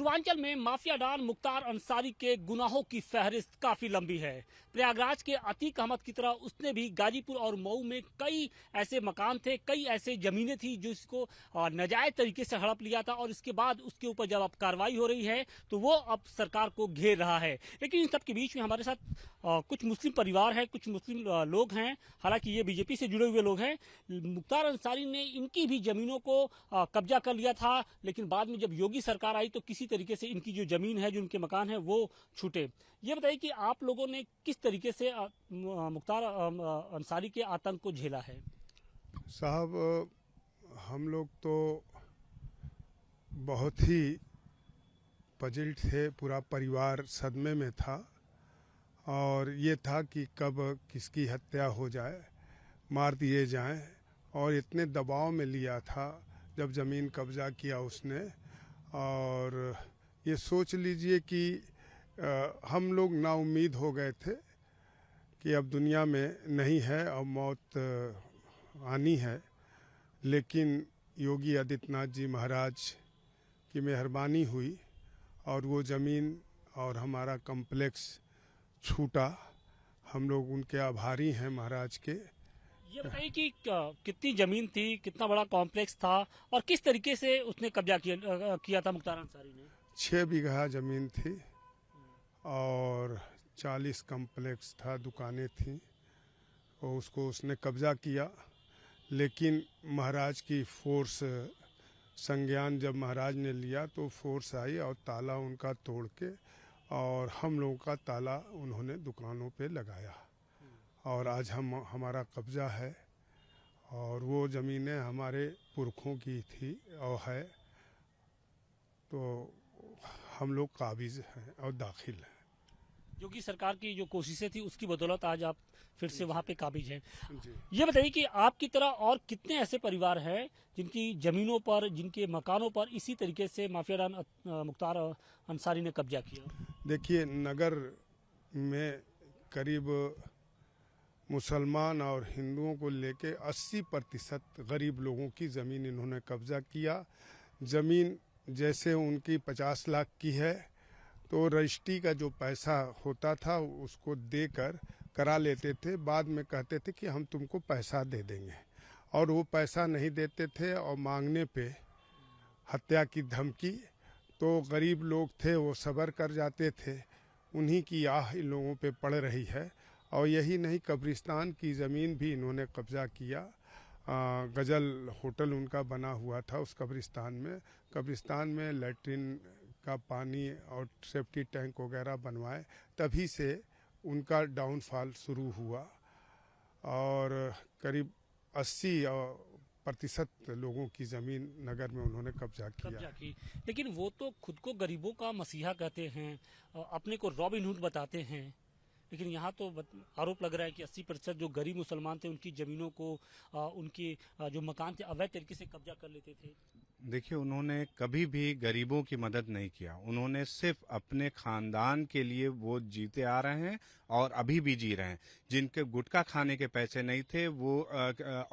पूर्वांचल में mafia don Mukhtar Ansari के गुनाहों की फहरिस्त काफी लंबी है। प्रयागराज के अतीक अहमद की तरह उसने भी गाजीपुर और मऊ में कई ऐसे मकान थे, कई ऐसे जमीनें थी जिसको नाजायज तरीके से हड़प लिया था और इसके बाद उसके ऊपर जब अब कार्रवाई हो रही है तो वो अब सरकार को घेर रहा है। लेकिन इन सब के बीच में हमारे साथ कुछ मुस्लिम परिवार है, कुछ मुस्लिम लोग हैं, हालांकि ये बीजेपी से जुड़े हुए लोग हैं। मुख्तार अंसारी ने इनकी भी जमीनों को कब्जा कर लिया था, लेकिन बाद में जब योगी सरकार आई तो किसी तरीके से इनकी जो जमीन है, जो इनके मकान है, वो छूटे। ये बताइए कि आप लोगों ने किस तरीके से मुख्तार अंसारी के आतंक को झेला है? साहब, हम लोग तो बहुत ही पजल्ड थे, पूरा परिवार सदमे में था और ये था कि कब किसकी हत्या हो जाए, मार दिए जाएं, और इतने दबाव में लिया था जब ज़मीन कब्जा किया उसने। और ये सोच लीजिए कि हम लोग नाउम्मीद हो गए थे कि अब दुनिया में नहीं है, अब मौत आनी है। लेकिन योगी आदित्यनाथ जी महाराज की मेहरबानी हुई और वो ज़मीन और हमारा कॉम्प्लेक्स छूटा। हम लोग उनके आभारी हैं महाराज के। ये बताइए कि कितनी जमीन थी, कितना बड़ा कॉम्प्लेक्स था और किस तरीके से उसने कब्जा किया था मुख्तार अंसारी ने? 6 बीघा जमीन थी और 40 कॉम्प्लेक्स था, दुकानें थीं, और उसको उसने कब्जा किया। लेकिन महाराज की फोर्स संज्ञान जब महाराज ने लिया तो फोर्स आई और ताला उनका तोड़ के और हम लोगों का ताला उन्होंने दुकानों पे लगाया और आज हमारा कब्जा है। और वो ज़मीनें हमारे पुरखों की थी और है, तो हम लोग काबिज हैं और दाखिल हैं। योगी सरकार की जो कोशिशें थी उसकी बदौलत आज आप फिर से वहाँ पे काबिज हैं। ये बताइए कि आपकी तरह और कितने ऐसे परिवार हैं जिनकी जमीनों पर, जिनके मकानों पर इसी तरीके से माफिया डॉन मुख्तार अंसारी ने कब्जा किया? देखिए, नगर में करीब मुसलमान और हिंदुओं को लेके 80% गरीब लोगों की ज़मीन इन्होंने कब्जा किया। ज़मीन जैसे उनकी 50 लाख की है तो रजिस्ट्री का जो पैसा होता था उसको देकर करा लेते थे। बाद में कहते थे कि हम तुमको पैसा दे देंगे, और वो पैसा नहीं देते थे और मांगने पे हत्या की धमकी। तो गरीब लोग थे वो सब्र कर जाते थे। उन्हीं की आह इन लोगों पे पड़ रही है। और यही नहीं, कब्रिस्तान की ज़मीन भी इन्होंने कब्जा किया। गज़ल होटल उनका बना हुआ था उस कब्रिस्तान में लैट्रिन का पानी और सेफ्टी टैंक वगैरह बनवाए, तभी से उनका डाउनफॉल शुरू हुआ। और करीब 80% लोगों की ज़मीन नगर में उन्होंने कब्जा की। लेकिन वो तो खुद को गरीबों का मसीहा कहते हैं, अपने को रॉबिन हुड बताते हैं, लेकिन यहाँ तो आरोप लग रहा है कि 80% जो गरीब मुसलमान थे उनकी ज़मीनों को, उनके जो मकान थे, अवैध तरीके से कब्जा कर लेते थे। देखिए, उन्होंने कभी भी गरीबों की मदद नहीं किया। उन्होंने सिर्फ अपने खानदान के लिए वो जीते आ रहे हैं और अभी भी जी रहे हैं। जिनके गुटखा खाने के पैसे नहीं थे वो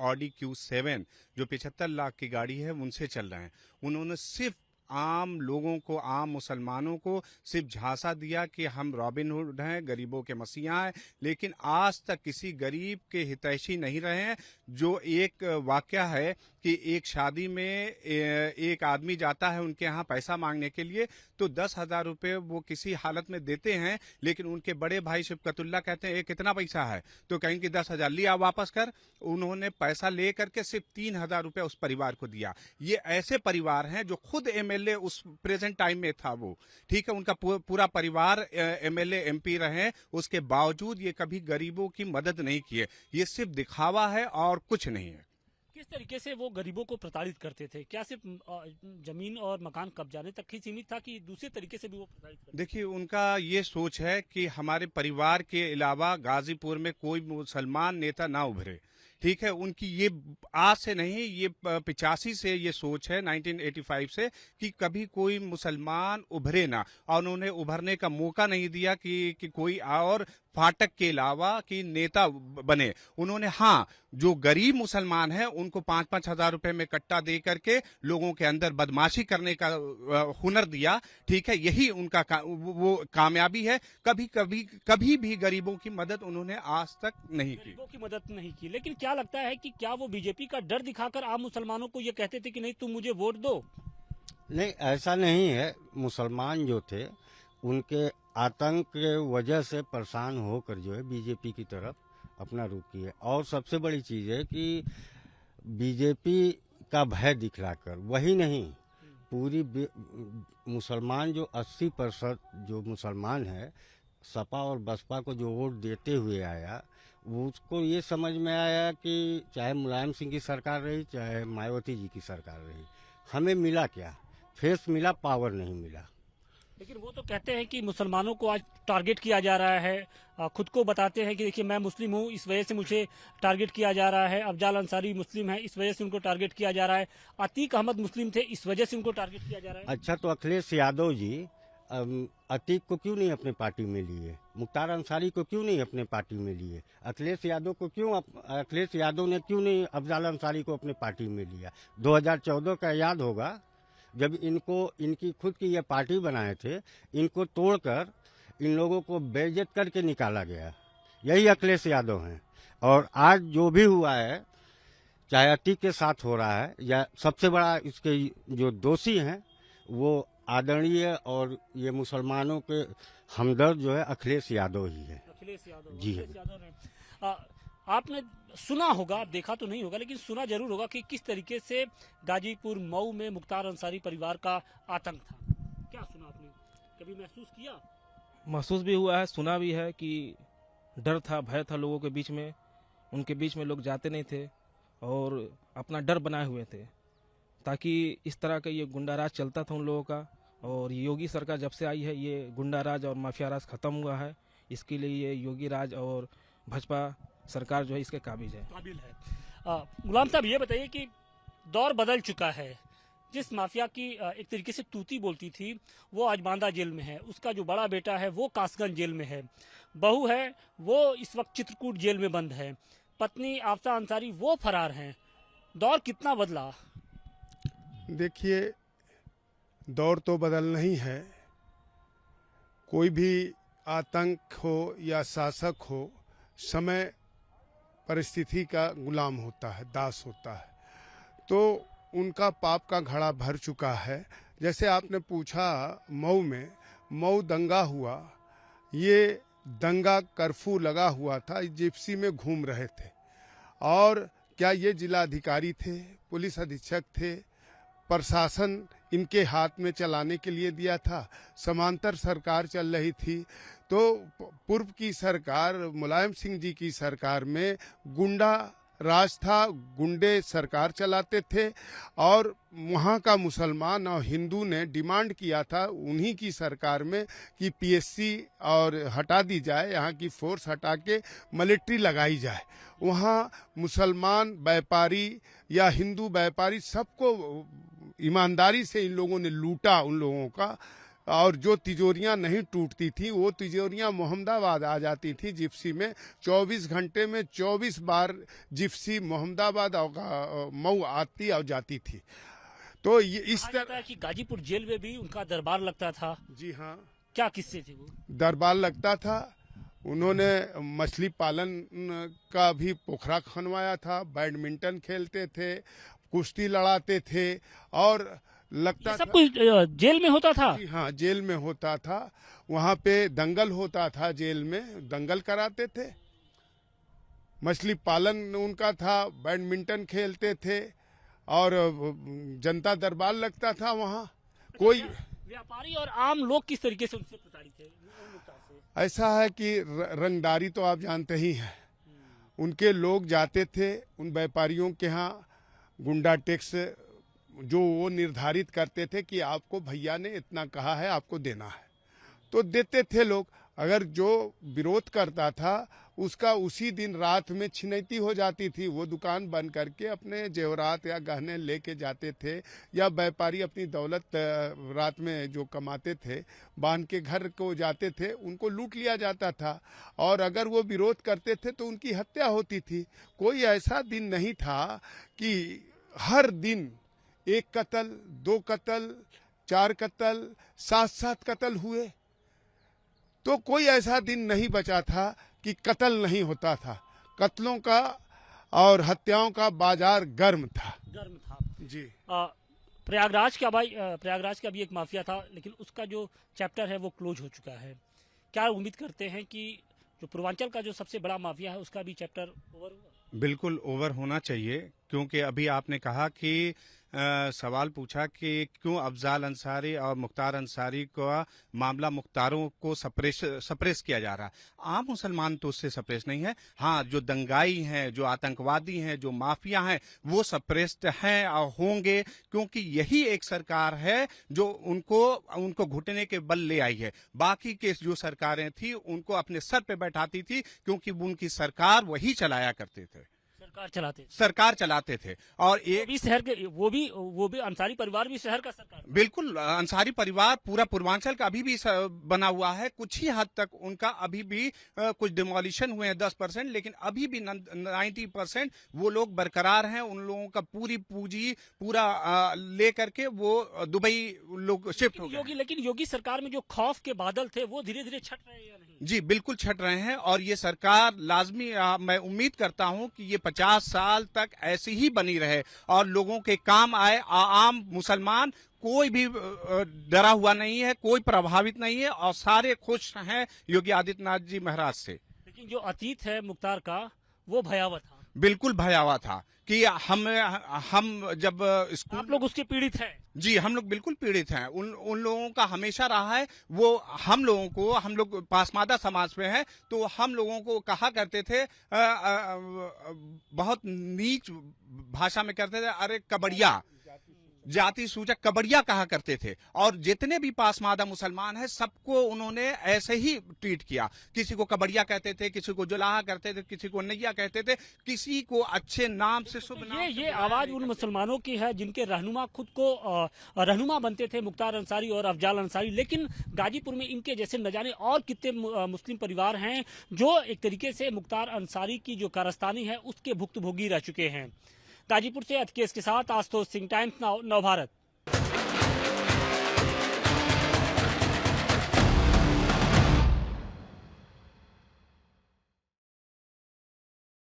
ऑडी Q7 जो 75 लाख की गाड़ी है उनसे चल रहे हैं। उन्होंने सिर्फ आम लोगों को, आम मुसलमानों को सिर्फ झांसा दिया कि हम रॉबिन हुड हैं, गरीबों के मसीहा हैं, लेकिन आज तक किसी गरीब के हितैषी नहीं रहे हैं। जो एक वाकया है कि एक शादी में एक आदमी जाता है उनके यहाँ पैसा मांगने के लिए, तो 10,000 रुपये वो किसी हालत में देते हैं, लेकिन उनके बड़े भाई शिफ़कतुल्लाह कहते हैं ये कितना पैसा है, तो कहेंगे 10,000, लिया वापस कर। उन्होंने पैसा ले करके सिर्फ 3,000 रुपये उस परिवार को दिया। ये ऐसे परिवार हैं जो खुद MLA उस प्रेजेंट टाइम में था वो, ठीक है, उनका पूरा परिवार MLA MP रहे, उसके बावजूद ये कभी गरीबों की मदद नहीं किए। ये सिर्फ दिखावा है और कुछ नहीं है। किस तरीके से वो गरीबों को प्रताड़ित करते थे? क्या सिर्फ जमीन और मकान कब्जाने तक ही सीमित था कि दूसरे तरीके से भी वो प्रताड़ित करते? देखिए, उनका ये सोच है कि हमारे परिवार के अलावा गाजीपुर में कोई मुसलमान नेता ना उभरे, ठीक है। उनकी ये आज से नहीं, ये 85 से ये सोच है, 1985 से, कि कभी कोई मुसलमान उभरे ना, और उन्होंने उभरने का मौका नहीं दिया कि कोई और फाटक के अलावा कि नेता बने। उन्होंने हाँ, जो गरीब मुसलमान हैं उनको 5-5 हजार रुपए में कट्टा दे करके लोगों के अंदर बदमाशी करने का हुनर दिया। ठीक है, यही उनका वो कामयाबी है। कभी भी गरीबों की मदद उन्होंने आज तक नहीं की। गरीबों की मदद नहीं की। लेकिन क्या लगता है कि क्या वो बीजेपी का डर दिखाकर आम मुसलमानों को ये कहते थे कि नहीं तुम मुझे वोट दो? नहीं, ऐसा नहीं है। मुसलमान जो थे उनके आतंक के वजह से परेशान होकर जो है बीजेपी की तरफ अपना रुख किए। और सबसे बड़ी चीज है कि बीजेपी का भय दिखलाकर, वही नहीं, पूरी मुसलमान जो 80% जो मुसलमान है सपा और बसपा को जो वोट देते हुए आया, उसको ये समझ में आया कि चाहे मुलायम सिंह की सरकार रही चाहे मायावती जी की सरकार रही, हमें मिला क्या? फेस मिला, पावर नहीं मिला। लेकिन वो तो कहते हैं कि मुसलमानों को आज टारगेट किया जा रहा है। खुद को बताते हैं कि देखिए मैं मुस्लिम हूँ, इस वजह से मुझे टारगेट किया जा रहा है। अफजाल अंसारी मुस्लिम है, इस वजह से उनको टारगेट किया जा रहा है। अतीक अहमद मुस्लिम थे, इस वजह से उनको टारगेट किया जा रहा है। अच्छा, तो अखिलेश यादव जी अतीक को क्यों नहीं अपने पार्टी में लिए? मुख्तार अंसारी को क्यों नहीं अपने पार्टी में लिए? अखिलेश यादव ने क्यों नहीं अफजाल अंसारी को अपने पार्टी में लिया? 2014 का याद होगा, जब इनकी खुद की ये पार्टी बनाए थे, इनको तोड़कर इन लोगों को बेइज्जत करके निकाला गया। यही अखिलेश यादव हैं। और आज जो भी हुआ है, चाहे अतीक के साथ हो रहा है, या सबसे बड़ा इसके जो दोषी हैं वो आदरणीय और ये मुसलमानों के हमदर्द जो है अखिलेश यादव ही है। अखिलेश यादव जी अखिलेश यादव ने आपने सुना होगा, देखा तो नहीं होगा, लेकिन सुना जरूर होगा कि किस तरीके से गाजीपुर मऊ में मुख्तार अंसारी परिवार का आतंक था। क्या सुना आपने, कभी महसूस किया? महसूस भी हुआ है, सुना भी है कि डर था, भय था लोगों के बीच में। उनके बीच में लोग जाते नहीं थे और अपना डर बनाए हुए थे, ताकि इस तरह का ये गुंडाराज चलता था उन लोगों का। और योगी सरकार जब से आई है, ये गुंडाराज और माफिया राज खत्म हुआ है। इसके लिए ये योगी राज और भाजपा सरकार जो है इसके काबिल है। गुलाम साहब, ये बताइए कि दौर बदल चुका है। जिस माफिया की एक तरीके से तूती बोलती थी, वो आज बांदा जेल में है। उसका जो बड़ा बेटा है वो कासगंज जेल में है। बहू है वो इस वक्त चित्रकूट जेल में बंद है। पत्नी आफता अंसारी वो फरार हैं। दौर कितना बदला? देखिए, दौर तो बदल नहीं है। कोई भी आतंक हो या शासक हो, समय परिस्थिति का गुलाम होता है, दास होता है। तो उनका पाप का घड़ा भर चुका है। जैसे आपने पूछा, मऊ दंगा हुआ। ये दंगा कर्फ्यू लगा हुआ था, जिप्सी में घूम रहे थे। और क्या ये जिलाधिकारी थे, पुलिस अधीक्षक थे, प्रशासन इनके हाथ में चलाने के लिए दिया था? समांतर सरकार चल रही थी। तो पूर्व की सरकार, मुलायम सिंह जी की सरकार में गुंडा राज था, गुंडे सरकार चलाते थे। और वहाँ का मुसलमान और हिंदू ने डिमांड किया था उन्हीं की सरकार में कि पीएससी और हटा दी जाए, यहाँ की फोर्स हटा के मिलिट्री लगाई जाए। वहाँ मुसलमान व्यापारी या हिंदू व्यापारी सबको ईमानदारी से इन लोगों ने लूटा उन लोगों का। और जो तिजोरियां नहीं टूटती थी वो तिजोरियां मोहम्मदाबाद आ जाती थी जिप्सी में। 24 घंटे में 24 बार जिप्सी मोहम्मदाबाद और मऊ आती और जाती थी। तो ये इस तरह कि गाजीपुर जेल में भी उनका दरबार लगता था। जी हाँ, क्या किस्से थे वो? दरबार लगता था। उन्होंने मछली पालन का भी पोखरा खनवाया था, बैडमिंटन खेलते थे, कुश्ती लड़ाते थे। और लगता सब कुछ जेल में होता था? हाँ, जेल में होता था। वहाँ पे दंगल होता था, जेल में दंगल कराते थे। मछली पालन उनका था, बैडमिंटन खेलते थे और जनता दरबार लगता था वहाँ। कोई व्यापारी और आम लोग किस तरीके से उनसे प्रताड़ित थे? ऐसा है कि रंगदारी तो आप जानते ही हैं। उनके लोग जाते थे उन व्यापारियों के यहाँ, गुंडा टैक्स जो वो निर्धारित करते थे कि आपको भैया ने इतना कहा है, आपको देना है, तो देते थे लोग। अगर जो विरोध करता था उसका उसी दिन रात में छिनैती हो जाती थी। वो दुकान बंद करके अपने जेवरात या गहने लेके जाते थे, या व्यापारी अपनी दौलत रात में जो कमाते थे बांध के घर को जाते थे, उनको लूट लिया जाता था। और अगर वो विरोध करते थे तो उनकी हत्या होती थी। कोई ऐसा दिन नहीं था कि हर दिन 1 कत्ल, 2 कत्ल, 4 कत्ल, 7-7 कत्ल हुए। तो कोई ऐसा दिन नहीं बचा था कि कत्ल नहीं होता था। कत्लों का और हत्याओं का बाजार गर्म था। जी। प्रयागराज का भी एक माफिया था, लेकिन उसका जो चैप्टर है वो क्लोज हो चुका है। क्या उम्मीद करते हैं कि जो पूर्वांचल का जो सबसे बड़ा माफिया है उसका भी चैप्टर ओवर हुआ? बिल्कुल ओवर होना चाहिए, क्योंकि अभी आपने कहा कि सवाल पूछा कि क्यों अफजाल अंसारी और मुख्तार अंसारी का मामला मुख्तारों को सप्रेस किया जा रहा है। आम मुसलमान तो उससे सप्रेस नहीं है। हाँ, जो दंगाई हैं, जो आतंकवादी हैं, जो माफिया हैं, वो सप्रेस्ड हैं और होंगे, क्योंकि यही एक सरकार है जो उनको घुटने के बल ले आई है। बाकी के जो सरकारें थी उनको अपने सर पे बैठाती थी, क्योंकि उनकी सरकार वही चलाया करते थे, सरकार चलाते थे। और एक भी शहर के वो भी अंसारी परिवार भी शहर का सरकार। बिल्कुल, अंसारी परिवार पूरा पूर्वांचल का अभी भी बना हुआ है। कुछ ही हद तक उनका अभी भी कुछ डिमोलिशन हुए हैं 10%, लेकिन अभी भी 90% वो लोग बरकरार हैं। उन लोगों का पूरी पूंजी पूरा लेकर के वो दुबई लोग शिफ्ट हो गए। लेकिन योगी सरकार में जो खौफ के बादल थे वो धीरे धीरे छट रहे हैं या नहीं? जी बिल्कुल छट रहे हैं, और ये सरकार लाजमी मैं उम्मीद करता हूं कि ये 50 साल तक ऐसी ही बनी रहे और लोगों के काम आए। आम मुसलमान कोई भी डरा हुआ नहीं है, कोई प्रभावित नहीं है, और सारे खुश हैं योगी आदित्यनाथ जी महाराज से। लेकिन जो अतीत है मुख्तार का वो भयावह था। बिल्कुल भयावह था कि हम जब स्कूल, आप लोग उसके पीड़ित हैं। जी, हम लोग बिल्कुल पीड़ित हैं। उन लोगों का हमेशा रहा है। वो हम लोग पासमादा समाज में हैं, तो हम लोगों को कहा करते थे बहुत नीच भाषा में करते थे, अरे कबड़िया, जाति सूचक कबड़िया कहा करते थे। और जितने भी पासमादा मुसलमान हैं सबको उन्होंने ऐसे ही ट्रीट किया। किसी को कबड़िया कहते थे, किसी को जुलाहा कहते थे, किसी को नैया कहते थे, किसी को अच्छे नाम से शुभ नाम। ये आवाज उन मुसलमानों की है जिनके रहनुमा खुद को रहनुमा बनते थे, मुख्तार अंसारी और अफजाल अंसारी। लेकिन गाजीपुर में इनके जैसे न जाने और कितने मुस्लिम परिवार हैं जो एक तरीके से मुख्तार अंसारी की जो कारस्तानी है उसके भुक्तभोगी रह चुके हैं। गाजीपुर से अतकेश के साथ आशुतोष सिंह, टाइम्स नाउ, नव भारत।